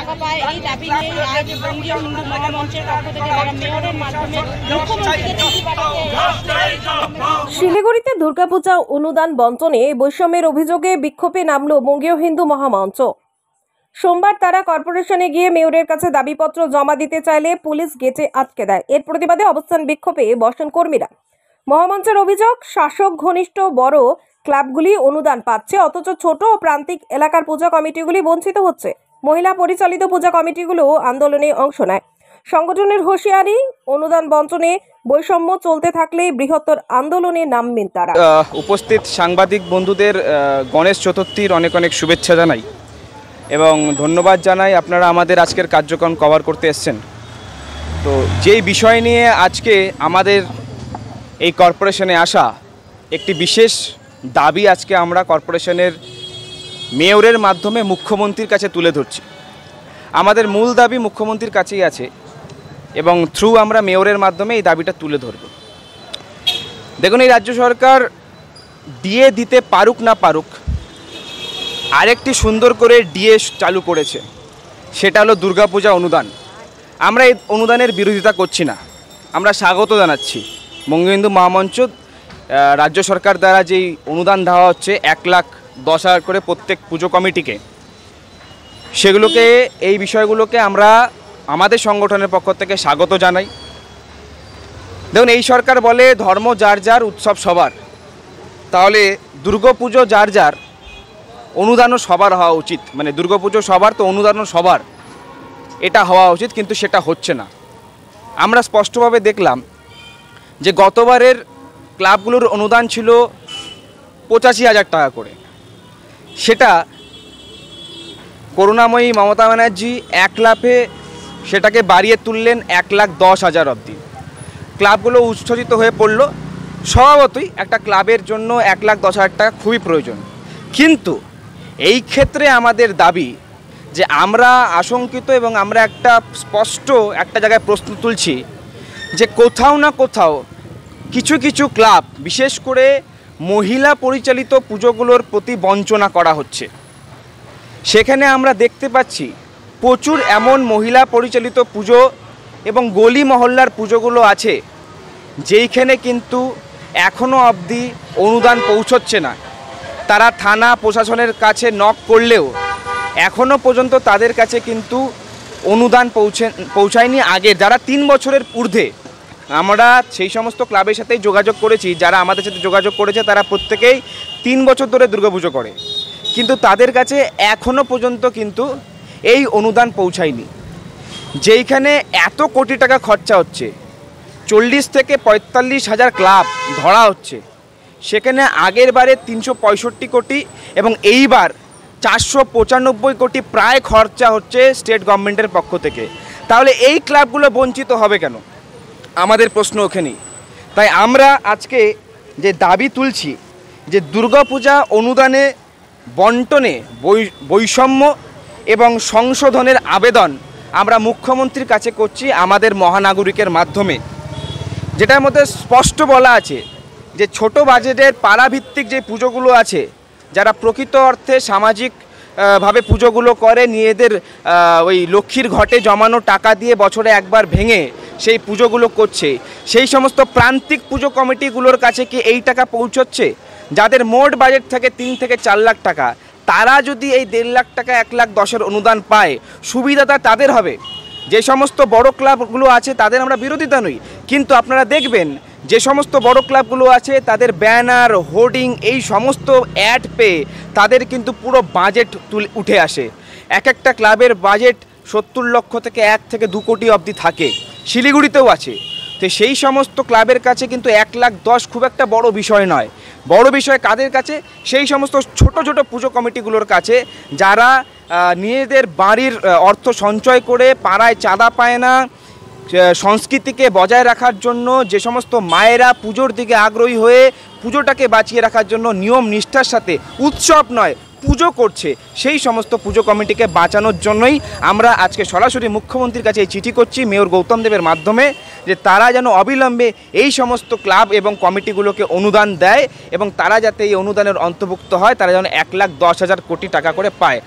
টাকা পায় এই দাবি নিয়ে আজ বঙ্গীয় হিন্দু মহামঞ্চের পক্ষ থেকে তারা মেয়রের মাধ্যমে মুখ্যমন্ত্রীকে চিঠি পাঠাচ্ছে। শিলিগুড়িতে দুর্গাপূজা অনুদান বণ্টনে বৈষম্যের অভিযোগে বিক্ষোভে নামল বঙ্গীয় হিন্দু মহামঞ্চ। সোমবার তারা কর্পোরেশনে গিয়ে মেয়রের কাছে দাবিপত্র জমা দিতে চাইলে পুলিশ গেটে আটকে দেয়। এর প্রতিবাদে অবস্থান বিক্ষোভে বসেন কর্মীরা। মহামঞ্চের অভিযোগ, শাসক ঘনিষ্ঠ বড় ক্লাবগুলি অনুদান পাচ্ছে, অথচ ছোট ও প্রান্তিক এলাকার পূজা কমিটিগুলি বঞ্চিত হচ্ছে। মহিলা পরিচালিত পূজা কমিটিগুলো আন্দোলনে অংশ নেয়। সংগঠনের হুঁশিয়ারি, অনুদান বণ্টনে বৈষম্য চলতে থাকলে বৃহত্তর আন্দোলনে নামবেন তারা। উপস্থিত সাংবাদিক বন্ধুদের গণেশ চতুর্থীর অনেক অনেক শুভেচ্ছা জানাই এবং ধন্যবাদ জানাই আপনারা আমাদের আজকের কার্যক্রম কভার করতে এসেছেন। তো যেই বিষয় নিয়ে আজকে আমাদের এই কর্পোরেশনে আসা, একটি বিশেষ দাবি আজকে আমরা কর্পোরেশনের মেয়রের মাধ্যমে মুখ্যমন্ত্রীর কাছে তুলে ধরছি। আমাদের মূল দাবি মুখ্যমন্ত্রীর কাছেই আছে এবং থ্রু আমরা মেয়রের মাধ্যমে এই দাবিটা তুলে ধরব। দেখুন, এই রাজ্য সরকার ডিএ দিতে পারুক না পারুক, আরেকটি সুন্দর করে ডিএ চালু করেছে, সেটা হলো দুর্গাপূজা অনুদান। আমরা এই অনুদানের বিরোধিতা করছি না, আমরা স্বাগত জানাচ্ছি। বঙ্গীয় হিন্দু মহামঞ্চ রাজ্য সরকার দ্বারা যেই অনুদান দেওয়া হচ্ছে 1,10,000 করে প্রত্যেক পুজো কমিটিকে, সেগুলোকে, এই বিষয়গুলোকে আমরা আমাদের সংগঠনের পক্ষ থেকে স্বাগত জানাই। দেখুন, এই সরকার বলে ধর্ম যার যার, উৎসব সবার। তাহলে দুর্গাপুজো যার যার, অনুদানও সবার হওয়া উচিত। মানে দুর্গাপুজো সবার, তো অনুদানও সবার, এটা হওয়া উচিত, কিন্তু সেটা হচ্ছে না। আমরা স্পষ্টভাবে দেখলাম যে গতবারের ক্লাবগুলোর অনুদান ছিল 85,000 টাকা করে, সেটা করুণাময়ী মমতা ব্যানার্জি 1 লাফে সেটাকে বাড়িয়ে তুললেন 1,10,000 অবধি। ক্লাবগুলো উচ্ছ্বসিত হয়ে পড়ল। স্বভাবতই একটা ক্লাবের জন্য 1,10,000 টাকা খুবই প্রয়োজন, কিন্তু এই ক্ষেত্রে আমাদের দাবি যে আমরা আশঙ্কিত এবং আমরা একটা স্পষ্ট একটা জায়গায় প্রশ্ন তুলছি যে কোথাও না কোথাও কিছু কিছু ক্লাব, বিশেষ করে মহিলা পরিচালিত পুজোগুলোর প্রতি বঞ্চনা করা হচ্ছে। সেখানে আমরা দেখতে পাচ্ছি প্রচুর এমন মহিলা পরিচালিত পুজো এবং গলি মহল্লার পুজোগুলো আছে যেইখানে কিন্তু এখনও অবধি অনুদান পৌঁছচ্ছে না। তারা থানা প্রশাসনের কাছে নক করলেও এখনও পর্যন্ত তাদের কাছে কিন্তু অনুদান পৌঁছায়নি। আগে যারা 3 বছরের ঊর্ধ্বে, আমরা সেই সমস্ত ক্লাবের সাথেই যোগাযোগ করেছি, যারা আমাদের সাথে যোগাযোগ করেছে তারা প্রত্যেকেই 3 বছর ধরে দুর্গাপুজো করে, কিন্তু তাদের কাছে এখনও পর্যন্ত কিন্তু এই অনুদান পৌঁছায়নি। যেইখানে এত কোটি টাকা খরচা হচ্ছে, 40 থেকে 45,000 ক্লাব ধরা হচ্ছে, সেখানে আগের বারে 365 কোটি এবং এইবার 495 কোটি প্রায় খরচা হচ্ছে স্টেট গভর্নমেন্টের পক্ষ থেকে। তাহলে এই ক্লাবগুলো বঞ্চিত হবে কেন? আমাদের প্রশ্ন ওখানেই। তাই আমরা আজকে যে দাবি তুলছি যে দুর্গাপূজা অনুদানে বণ্টনে বৈষম্য এবং সংশোধনের আবেদন আমরা মুখ্যমন্ত্রীর কাছে করছি আমাদের মহানাগরিকের মাধ্যমে, যেটার মধ্যে স্পষ্ট বলা আছে যে ছোট বাজেটের পাড়াভিত্তিক যে পুজোগুলো আছে, যারা প্রকৃত অর্থে সামাজিক ভাবে পুজোগুলো করে, নিজেদের ওই লক্ষ্মীর ঘটে জমানো টাকা দিয়ে বছরে একবার ভেঙে সেই পুজোগুলো করছে, সেই সমস্ত প্রান্তিক পুজো কমিটিগুলোর কাছে কি এই টাকা পৌঁছচ্ছে? যাদের মোট বাজেট থাকে 3 থেকে 4 লাখ টাকা, তারা যদি এই 1.5 লাখ টাকা 1,10,000 অনুদান পায়, সুবিধাটা তাদের হবে। যে সমস্ত বড় ক্লাবগুলো আছে তাদের আমরা বিরোধিতা নই, কিন্তু আপনারা দেখবেন যে সমস্ত বড় ক্লাবগুলো আছে তাদের ব্যানার, হোর্ডিং, এই সমস্ত অ্যাড পেয়ে তাদের কিন্তু পুরো বাজেট উঠে আসে। এক একটা ক্লাবের বাজেট 70 লক্ষ থেকে 1 থেকে 2 কোটি অবধি থাকে, শিলিগুড়িতেও আছে। তো সেই সমস্ত ক্লাবের কাছে কিন্তু 1,10,000 খুব একটা বড় বিষয় নয়। বড় বিষয় কাদের কাছে? সেই সমস্ত ছোট ছোট পুজো কমিটিগুলোর কাছে, যারা নিজেদের বাড়ির অর্থ সঞ্চয় করে পাড়ায় চাঁদা পায় না, সংস্কৃতিকে বজায় রাখার জন্য যে সমস্ত মায়েরা পুজোর দিকে আগ্রহী হয়ে পুজোটাকে বাঁচিয়ে রাখার জন্য নিয়ম নিষ্ঠার সাথে, উৎসব নয় পুজো করছে, সেই সমস্ত পুজো কমিটিকে বাঁচানোর জন্যই আমরা আজকে সরাসরি মুখ্যমন্ত্রীর কাছে এই চিঠি করছি মেয়র গৌতম দেবের মাধ্যমে, যে তারা যেন অবিলম্বে এই সমস্ত ক্লাব এবং কমিটিগুলোকে অনুদান দেয় এবং তারা যাতে এই অনুদানের অন্তর্ভুক্ত হয়, তারা যেন 1,10,000 কোটি টাকা করে পায়।